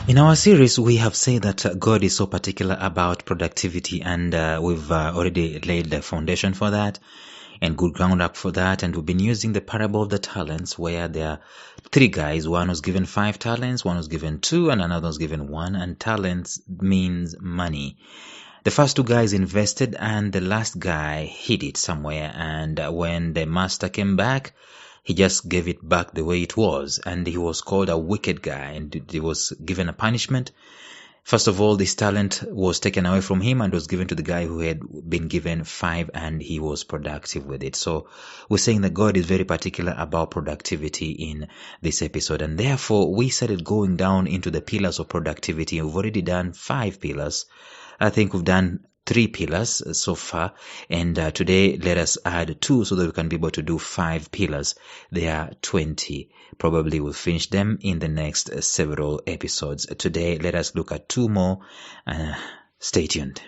In our series, we have said that God is so particular about productivity, and we've already laid the foundation for that and good ground up for that. And we've been using the parable of the talents, where there are three guys. One was given 5 talents, one was given 2, and another was given 1. And talents means money. The first 2 guys invested, and the last guy hid it somewhere. And when the master came back, he just gave it back the way it was, and he was called a wicked guy, and he was given a punishment. First of all, this talent was taken away from him and was given to the guy who had been given 5, and he was productive with it. So we're saying that God is very particular about productivity in this episode, and therefore we started going down into the pillars of productivity. We've already done 5 pillars. I think we've done 3 pillars so far, and today let us add 2 so that we can be able to do 5 pillars. There are 20. Probably we'll finish them in the next several episodes. Today let us look at 2 more. Stay tuned.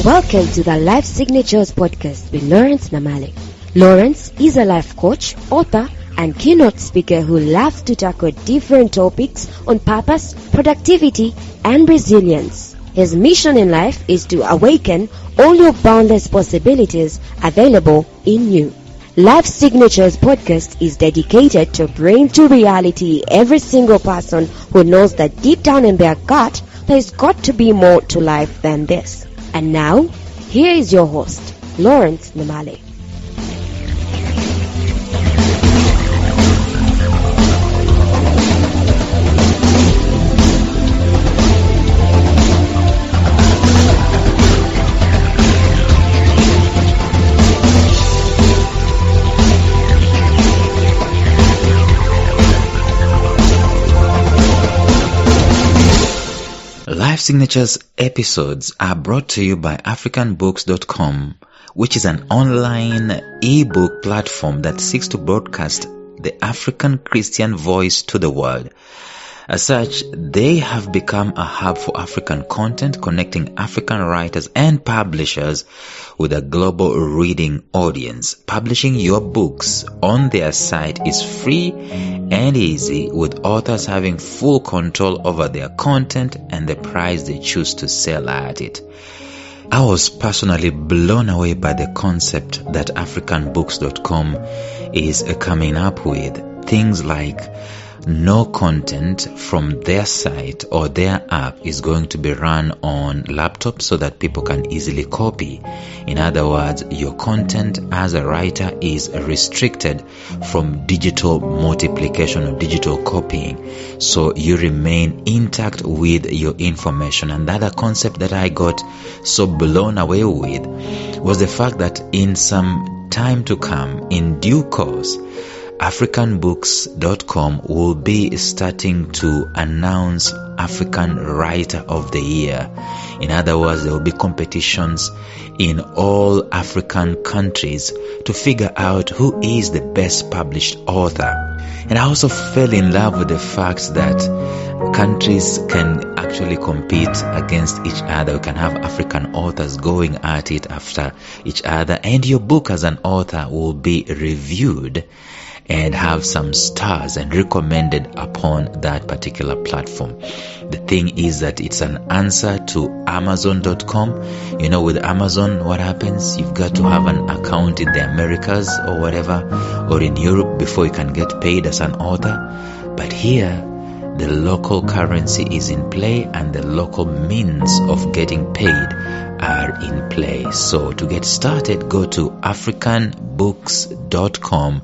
Welcome to the Life Signatures podcast with Lawrence Namale. Lawrence is a life coach, author, and keynote speaker who loves to tackle different topics on purpose, productivity, and resilience. His mission in life is to awaken all your boundless possibilities available in you. Life Signatures podcast is dedicated to bring to reality every single person who knows that deep down in their gut, there's got to be more to life than this. And now, here is your host, Lawrence Namale. Life Signatures episodes are brought to you by africanbooks.com, which is an online ebook platform that seeks to broadcast the African Christian voice to the world. As such, they have become a hub for African content, connecting African writers and publishers with a global reading audience. Publishing your books on their site is free and easy, with authors having full control over their content and the price they choose to sell at it. I was personally blown away by the concept that africanbooks.com is coming up with. Things like no content from their site or their app is going to be run on laptops so that people can easily copy. In other words, your content as a writer is restricted from digital multiplication or digital copying, so you remain intact with your information. And the other concept that I got so blown away with was the fact that in some time to come, in due course, africanbooks.com will be starting to announce African Writer of the Year. In other words, there will be competitions in all African countries to figure out who is the best published author. And I also fell in love with the fact that countries can actually compete against each other. We can have African authors going at it after each other, and your book as an author will be reviewed and have some stars and recommended upon that particular platform. The thing is that it's an answer to Amazon.com. You know, with Amazon, what happens? You've got to have an account in the Americas or whatever, or in Europe before you can get paid as an author. But here, the local currency is in play and the local means of getting paid are in play. So to get started, go to africanbooks.com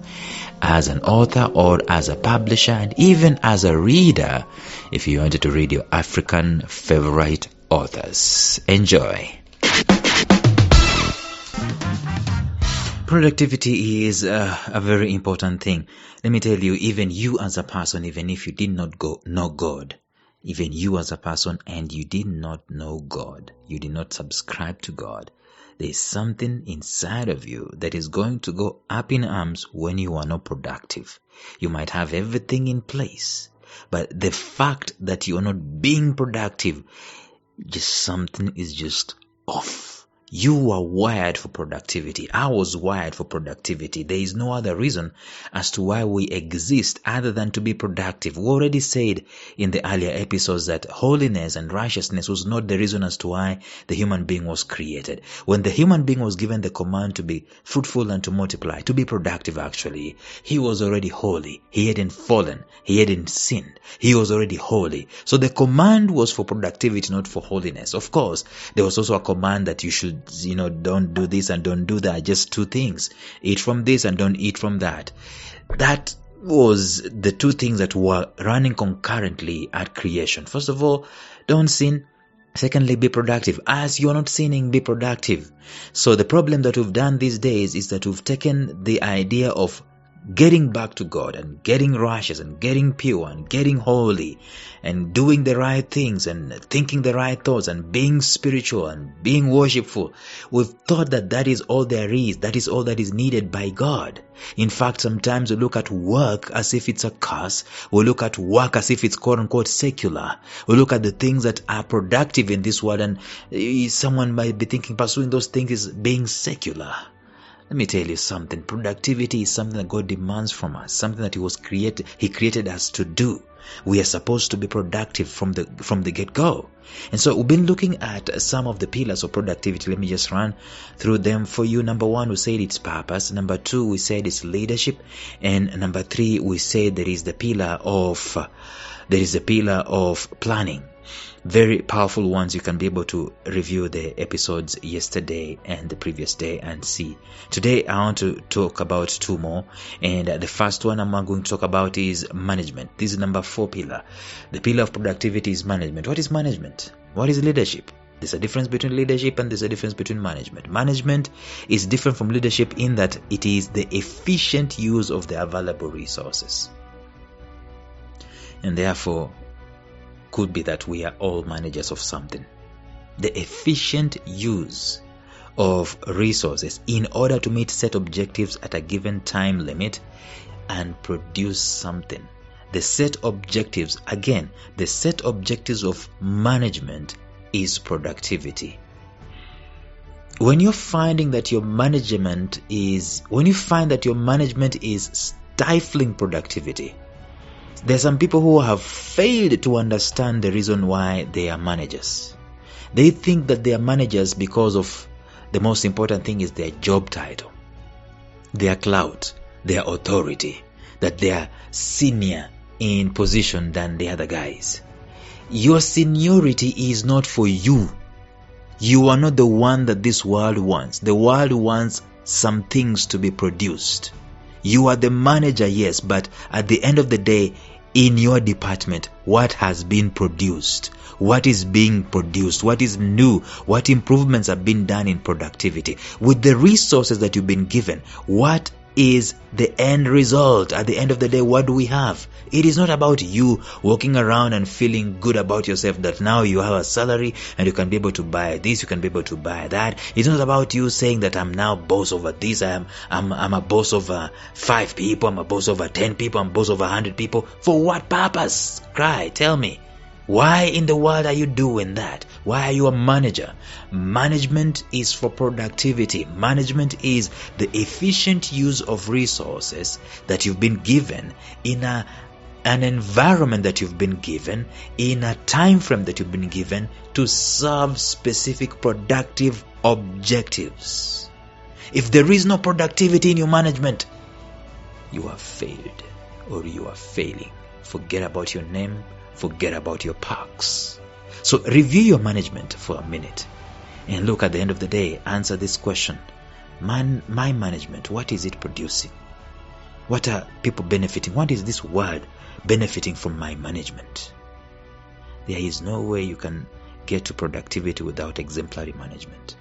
as an author or as a publisher, and even as a reader if you wanted to read your African favorite authors. Enjoy. Productivity is a very important thing. Let me tell you, even you as a person, even if you did not know God, even you as a person and you did not know God, you did not subscribe to God, there is something inside of you that is going to go up in arms when you are not productive. You might have everything in place, But the fact that you are not being productive, just something is just off. You are wired for productivity. I was wired for productivity. There is no other reason as to why we exist other than to be productive. We already said in the earlier episodes that holiness and righteousness was not the reason as to why the human being was created. When the human being was given the command to be fruitful and to multiply, to be productive actually, he was already holy. He hadn't fallen. He hadn't sinned. He was already holy. So the command was for productivity, not for holiness. Of course, there was also a command that you should, don't do this and don't do that. Just two things. Eat from this and don't eat from that. That was the two things that were running concurrently at creation. First of all, don't sin. Secondly, be productive. As you are not sinning, be productive. So the problem that we've done these days is that we've taken the idea of getting back to God and getting righteous and getting pure and getting holy and doing the right things and thinking the right thoughts and being spiritual and being worshipful. We've thought that that is all there is. That is all that is needed by God. In fact, sometimes we look at work as if it's a curse. We look at work as if it's quote unquote secular. We look at the things that are productive in this world, and someone might be thinking pursuing those things is being secular. Let me tell you something. Productivity is something that God demands from us, something that He created us to do. We are supposed to be productive from the get-go. And so we've been looking at some of the pillars of productivity. Let me just run through them for you. Number 1, we said it's purpose. Number 2, we said it's leadership. And number 3, we said there is the pillar of planning. Very powerful ones. You can be able to review the episodes yesterday and the previous day and see. Today I want to talk about 2 more, and the first one I'm going to talk about is management. This is number 4 pillar. The pillar of productivity is management. What is management? What is leadership? There's a difference between leadership and there's a difference between management. Management is different from leadership in that it is the efficient use of the available resources, and therefore could be that we are all managers of something. The efficient use of resources in order to meet set objectives at a given time limit and produce something. The set objectives, again, the set objectives of management is productivity. When you're finding that your management is stifling productivity, there are some people who have failed to understand the reason why they are managers. They think that they are managers because of the most important thing is their job title, their clout, their authority, that they are senior in position than the other guys. Your seniority is not for you. You are not the one that this world wants. The world wants some things to be produced. You are the manager, yes, but at the end of the day, in your department, what has been produced? What is being produced? What is new? What improvements have been done in productivity? With the resources that you've been given, what is the end result? At the end of the day, what do we have? It is not about you walking around and feeling good about yourself that now you have a salary and you can be able to buy this, you can be able to buy that. It's not about you saying that I'm now boss over this, I'm a boss over 5 people, I'm a boss over 10 people, I'm a boss over 100 people. For what purpose? Cry, tell me. Why in the world are you doing that? Why are you a manager? Management is for productivity. Management is the efficient use of resources that you've been given in an environment that you've been given, in a time frame that you've been given to serve specific productive objectives. If there is no productivity in your management, you have failed or you are failing. Forget about your name. Forget about your perks. So review your management for a minute and look at the end of the day, answer this question. My management, what is it producing? What are people benefiting? What is this world benefiting from my management? There is no way you can get to productivity without exemplary management.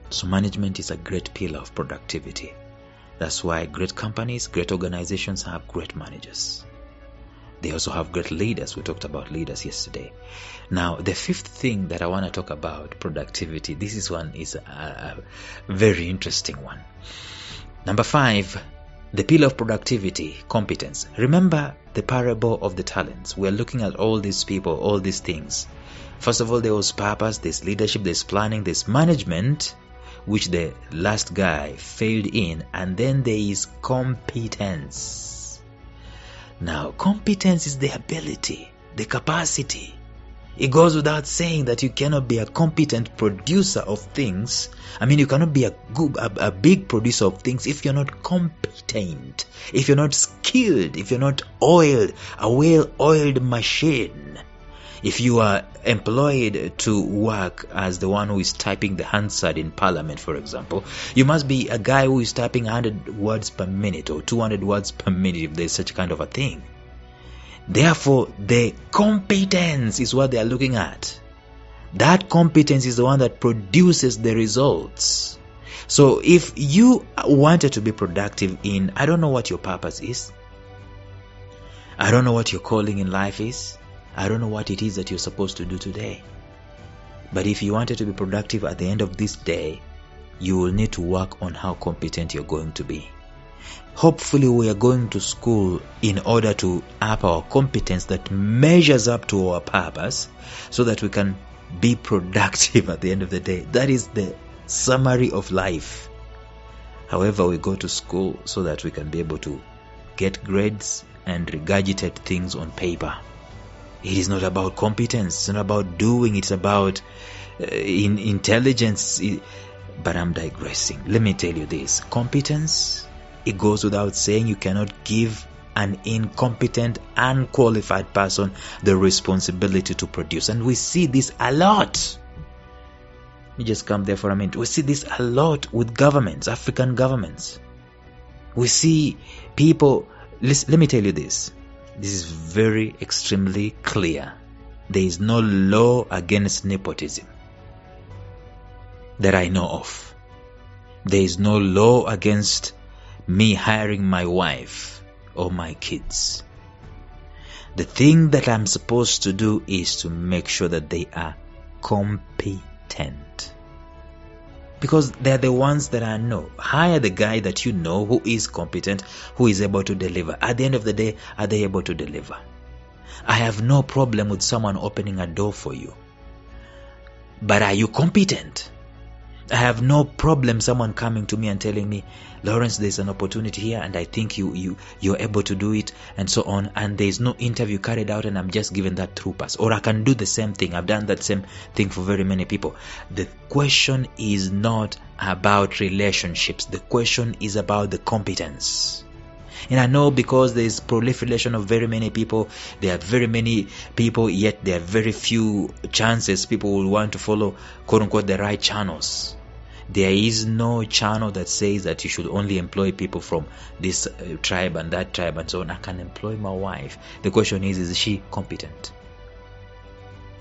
So management is a great pillar of productivity. That's why great companies, great organizations have great managers. They also have great leaders. We talked about leaders yesterday. Now, the 5th thing that I want to talk about, productivity. This one is a very interesting one. Number 5, the pillar of productivity, competence. Remember, the parable of the talents. We're looking at all these people, all these things. First of all, there was purpose, there's leadership, there's planning, there's management, which the last guy failed in, and then there is competence. Now, competence is the ability, the capacity. It goes without saying that you cannot be a competent producer of things. I mean, you cannot be a big producer of things if you're not competent, if you're not skilled, if you're not oiled, a well-oiled machine. If you are employed to work as the one who is typing the Hansard in Parliament, for example, you must be a guy who is typing 100 words per minute or 200 words per minute if there's such kind of a thing. Therefore, the competence is what they are looking at. That competence is the one that produces the results. So if you wanted to be productive in, I don't know what your purpose is. I don't know what your calling in life is. I don't know what it is that you're supposed to do today. But if you wanted to be productive at the end of this day, you will need to work on how competent you're going to be. Hopefully we are going to school in order to up our competence that measures up to our purpose so that we can be productive at the end of the day. That is the summary of life. However, we go to school so that we can be able to get grades and regurgitate things on paper. It is not about competence. It's not about doing. It's about intelligence. But I'm digressing. Let me tell you this. Competence, it goes without saying, you cannot give an incompetent, unqualified person the responsibility to produce. And we see this a lot. You just come there for a minute. We see this a lot with governments, African governments. We see people, let me tell you this. This is very extremely clear. There is no law against nepotism that I know of. There is no law against me hiring my wife or my kids. The thing that I'm supposed to do is to make sure that they are competent. Because they're the ones that I know. Hire the guy that you know who is competent, who is able to deliver. At the end of the day, are they able to deliver? I have no problem with someone opening a door for you. But are you competent? I have no problem someone coming to me and telling me, Lawrence, there's an opportunity here and I think you're able to do it and so on, and there's no interview carried out and I'm just given that through pass. Or I can do the same thing. I've done that same thing for very many people. The question is not about relationships. The question is about the competence. And I know because there is proliferation of very many people, there are very many people, yet there are very few chances people will want to follow, quote unquote, the right channels. There is no channel that says that you should only employ people from this tribe and that tribe and so on. I can employ my wife. The question is she competent?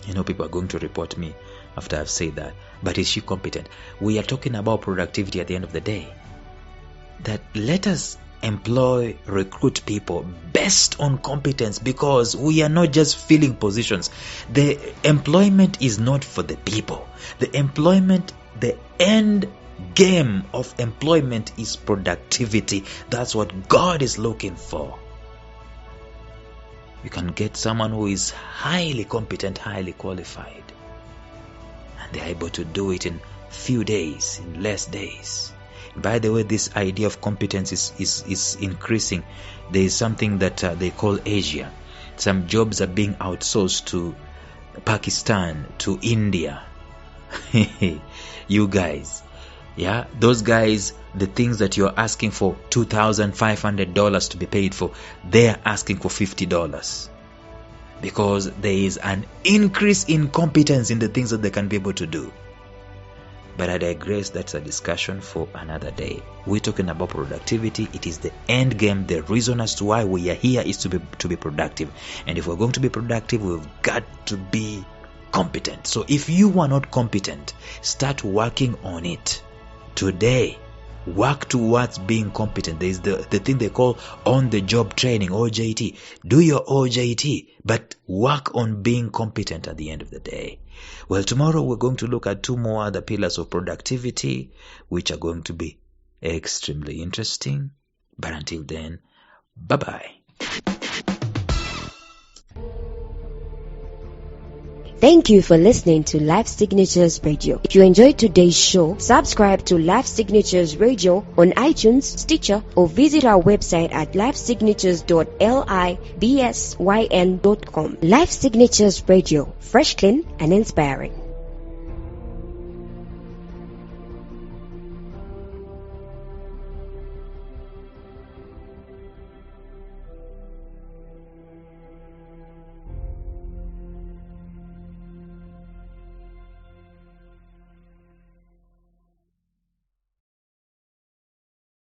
You know, people are going to report me after I've said that. But is she competent? We are talking about productivity at the end of the day. That let us recruit people based on competence, because we are not just filling positions. The employment is not for the people. The end game of employment is productivity. That's what God is looking for. You can get someone who is highly competent, highly qualified, and they're able to do it in few days, in less days. By the way, this idea of competence is increasing. There is something that they call Asia. Some jobs are being outsourced to Pakistan, to India. You guys, yeah, those guys, the things that you're asking for $2,500 to be paid for, they're asking for $50. Because there is an increase in competence in the things that they can be able to do. But I digress, that's a discussion for another day. We're talking about productivity. It is the end game. The reason as to why we are here is to be productive. And if we're going to be productive, we've got to be competent. So if you are not competent, start working on it today. Work towards being competent. There is the thing they call on-the-job training, OJT. Do your OJT, but work on being competent at the end of the day. Well, tomorrow we're going to look at 2 more other pillars of productivity, which are going to be extremely interesting. But until then, bye-bye. Thank you for listening to Life Signatures Radio. If you enjoyed today's show, subscribe to Life Signatures Radio on iTunes, Stitcher, or visit our website at lifesignatures.libsyn.com. Life Signatures Radio, fresh, clean, and inspiring.